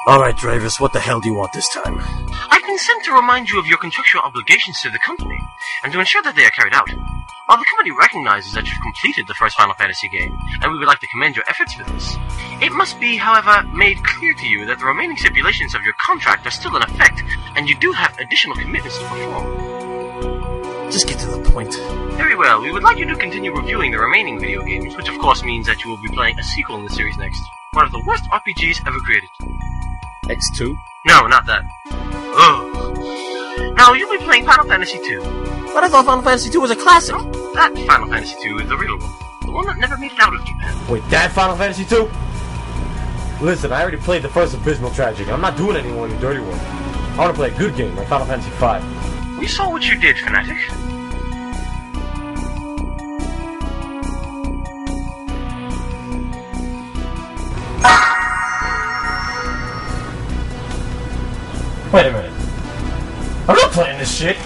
Alright, Dravis, what the hell do you want this time? I've been sent to remind you of your contractual obligations to the company, and to ensure that they are carried out. While the company recognizes that you've completed the first Final Fantasy game, and we would like to commend your efforts for this, it must be, however, made clear to you that the remaining stipulations of your contract are still in effect, and you do have additional commitments to perform. Just get to the point. Very well, we would like you to continue reviewing the remaining video games, which of course means that you will be playing a sequel in the series next. One of the worst RPGs ever created. X2? No, not that. Ugh. Now, you'll be playing Final Fantasy II. But I thought Final Fantasy II was a classic! No, that Final Fantasy II is the real one. The one that never made it out of Japan. Wait, that Final Fantasy II? Listen, I already played the first Abysmal Tragedy. I'm not doing any more of the dirty one. I want to play a good game, like Final Fantasy V. We saw what you did, Fanatic. Wait a minute. I'm not playing this shit!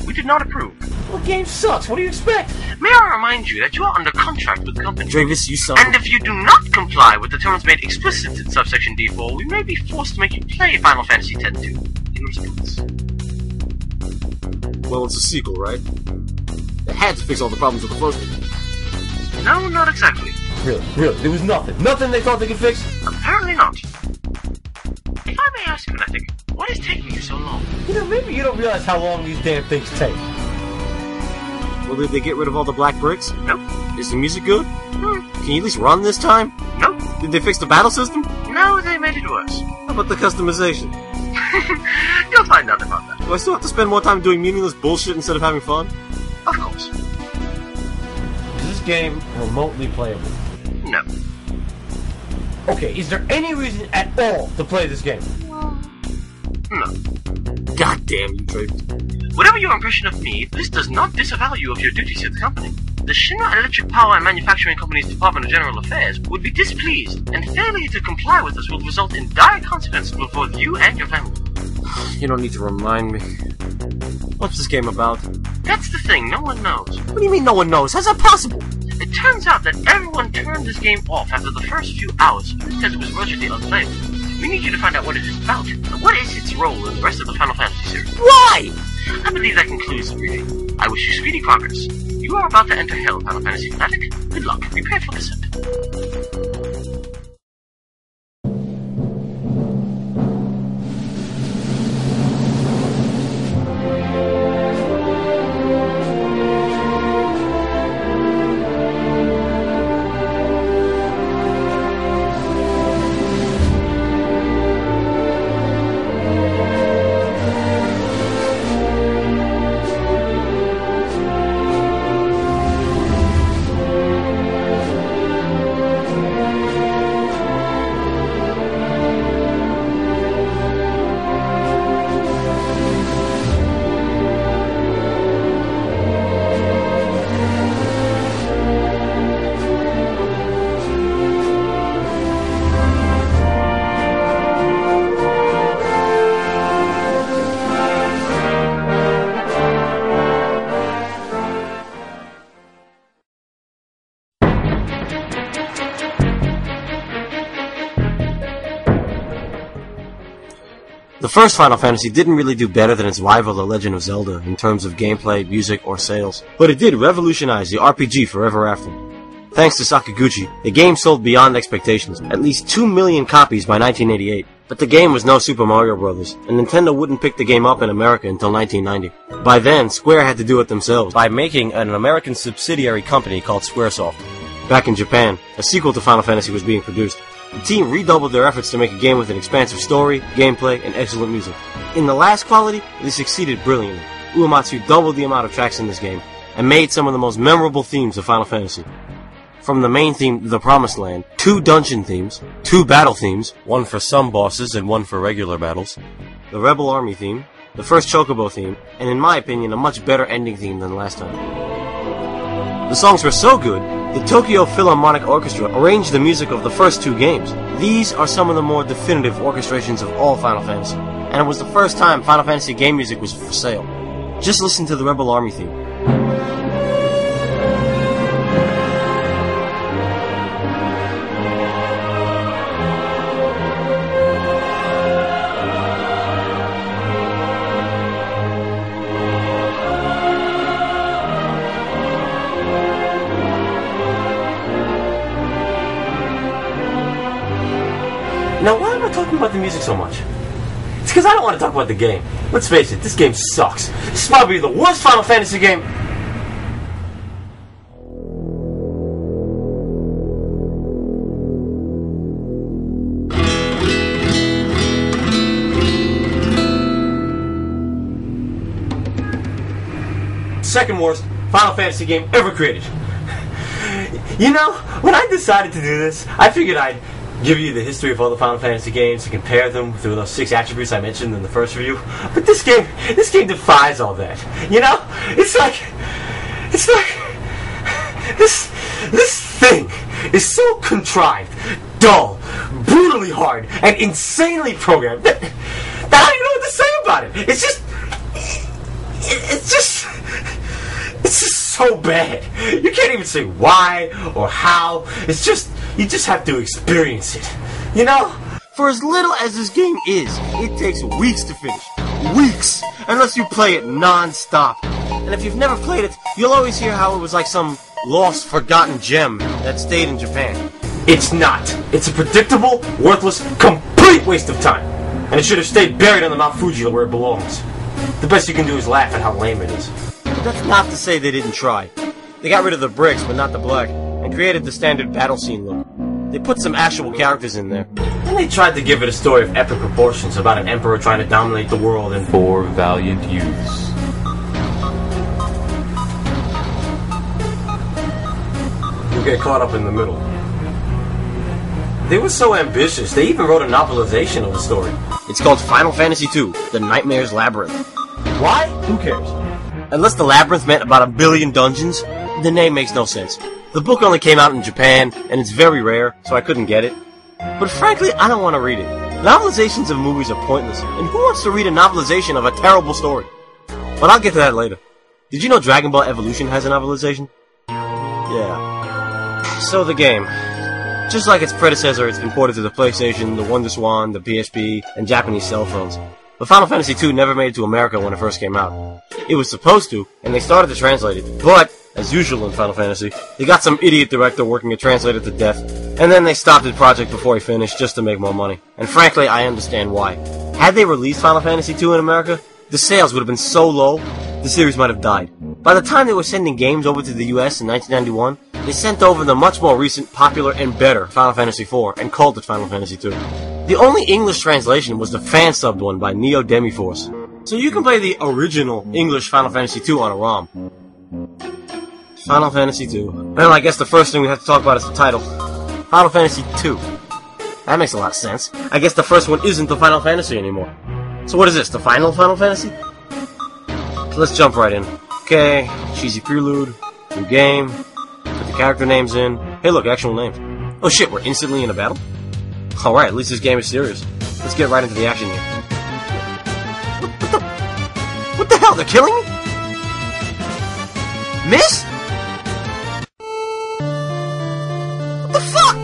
We did not approve. Well, the game sucks. What do you expect? May I remind you that you are under contract with the company. Dravis, you son. And if you do not comply with the terms made explicit in subsection D4, we may be forced to make you play Final Fantasy X-2 in response. Well, it's a sequel, right? They had to fix all the problems with the first one. No, not exactly. Really, there was nothing. Nothing they thought they could fix? Apparently not. If I may ask, Fanatic, what is taking you so long? You know, maybe you don't realize how long these damn things take. Well, did they get rid of all the black bricks? Nope. Is the music good? Can you at least run this time? Nope. Did they fix the battle system? No, they made it worse. How about the customization? You'll find out about that. Do I still have to spend more time doing meaningless bullshit instead of having fun? Of course. Is this game remotely playable? No. Okay, is there any reason at all to play this game? No. God damn you, Dravis. Whatever your impression of me, this does not disavow you of your duties to the company. The Shinra Electric Power and Manufacturing Company's Department of General Affairs would be displeased, and failure to comply with us will result in dire consequences for both you and your family. You don't need to remind me. What's this game about? That's the thing, no one knows. What do you mean no one knows? How's that possible? It turns out that everyone turned this game off after the first few hours because it was virtually unplayable. We need you to find out what it is about, and what is its role in the rest of the Final Fantasy series. Why? I believe that concludes the reading. I wish you speedy progress. You are about to enter Hell, Final Fantasy Fanatic. Good luck. Prepare for descent. The first Final Fantasy didn't really do better than its rival The Legend of Zelda in terms of gameplay, music, or sales, but it did revolutionize the RPG forever after. Thanks to Sakaguchi, the game sold beyond expectations, at least 2 million copies by 1988. But the game was no Super Mario Bros., and Nintendo wouldn't pick the game up in America until 1990. By then, Square had to do it themselves by making an American subsidiary company called Squaresoft. Back in Japan, a sequel to Final Fantasy was being produced. The team redoubled their efforts to make a game with an expansive story, gameplay, and excellent music. In the last quality, they succeeded brilliantly. Uematsu doubled the amount of tracks in this game, and made some of the most memorable themes of Final Fantasy. From the main theme, The Promised Land, 2 dungeon themes, 2 battle themes, one for some bosses and one for regular battles, the Rebel Army theme, the first Chocobo theme, and in my opinion, a much better ending theme than last time. The songs were so good, the Tokyo Philharmonic Orchestra arranged the music of the first 2 games. These are some of the more definitive orchestrations of all Final Fantasy, and it was the first time Final Fantasy game music was for sale. Just listen to the Rebel Army theme. talking about the music so much? It's because I don't want to talk about the game. Let's face it, this game sucks. This is probably the worst Final Fantasy game. Second worst Final Fantasy game ever created. You know, when I decided to do this, I figured I'd give you the history of all the Final Fantasy games and compare them through those 6 attributes I mentioned in the first review. But this game defies all that. You know, it's like this thing is so contrived, dull, brutally hard, and insanely programmed that I don't even know what to say about it. It's just so bad. You can't even say why or how. It's just, you just have to experience it. You know? For as little as this game is, it takes weeks to finish. Weeks! Unless you play it non-stop. And if you've never played it, you'll always hear how it was like some lost, forgotten gem that stayed in Japan. It's not. It's a predictable, worthless, complete waste of time. And it should have stayed buried on the Mount Fuji where it belongs. The best you can do is laugh at how lame it is. But that's not to say they didn't try. They got rid of the bricks, but not the black, and created the standard battle scene look. They put some actual characters in there. And they tried to give it a story of epic proportions about an emperor trying to dominate the world and 4 valiant youths. You get caught up in the middle. They were so ambitious, they even wrote a novelization of the story. It's called Final Fantasy II, The Nightmare's Labyrinth. Why? Who cares? Unless the labyrinth meant about 1 billion dungeons, the name makes no sense. The book only came out in Japan, and it's very rare, so I couldn't get it. But frankly, I don't want to read it. Novelizations of movies are pointless, and who wants to read a novelization of a terrible story? But I'll get to that later. Did you know Dragon Ball Evolution has a novelization? Yeah. So the game. Just like its predecessor, it's been ported to the PlayStation, the Wonder Swan, the PSP, and Japanese cell phones. But Final Fantasy II never made it to America when it first came out. It was supposed to, and they started to translate it, but, as usual in Final Fantasy, they got some idiot director working a translator to death, and then they stopped the project before he finished just to make more money. And frankly, I understand why. Had they released Final Fantasy II in America, the sales would have been so low, the series might have died. By the time they were sending games over to the US in 1991, they sent over the much more recent, popular, and better Final Fantasy IV, and called it Final Fantasy II. The only English translation was the fan-subbed one by Neo Demiforce. So you can play the original English Final Fantasy II on a ROM. Final Fantasy II. Well, I guess the first thing we have to talk about is the title. Final Fantasy II. That makes a lot of sense. I guess the first one isn't the Final Fantasy anymore. So what is this, the final Final Fantasy? So let's jump right in. Okay, cheesy prelude, new game, put the character names in. Hey look, actual names. Oh shit, we're instantly in a battle? Alright, at least this game is serious. Let's get right into the action here. What the hell, they're killing me? Miss? What the fuck?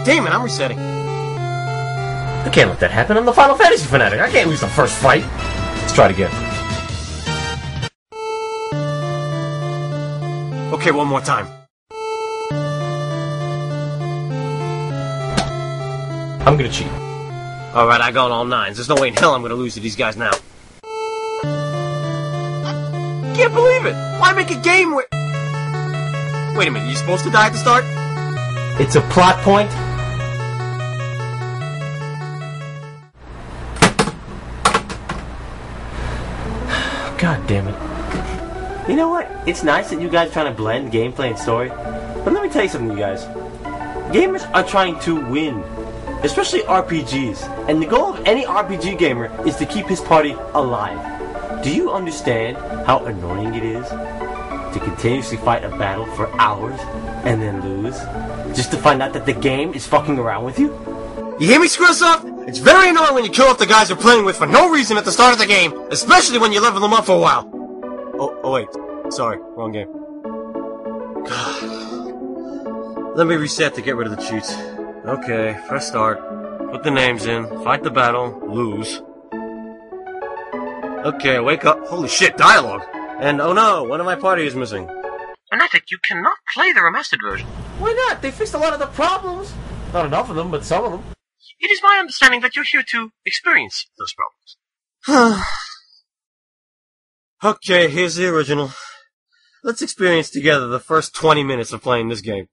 Damn it, I'm resetting. I can't let that happen. I'm the Final Fantasy fanatic. I can't lose the first fight. Let's try it again. Okay, one more time. I'm gonna cheat. Alright, I got all 9s. There's no way in hell I'm gonna lose to these guys now. Can't believe it! Why make a game where... Wait a minute, you supposed to die at the start? It's a plot point. God damn it. You know what? It's nice that you guys are trying to blend gameplay and story. But let me tell you something, you guys. Gamers are trying to win. Especially RPGs. And the goal of any RPG gamer is to keep his party alive. Do you understand how annoying it is to continuously fight a battle for hours and then lose? Just to find out that the game is fucking around with you? You hear me, Screwsoft? It's very annoying when you kill off the guys you're playing with for no reason at the start of the game, especially when you level them up for a while. Oh wait. Sorry, wrong game. Let me reset to get rid of the cheats. Okay, press start. Put the names in. Fight the battle. Lose. Okay, wake up. Holy shit, dialogue! And oh no, one of my party is missing. Fanatic, you cannot play the remastered version. Why not? They fixed a lot of the problems. Not enough of them, but some of them. It is my understanding that you're here to experience those problems. Okay, here's the original. Let's experience together the first 20 minutes of playing this game.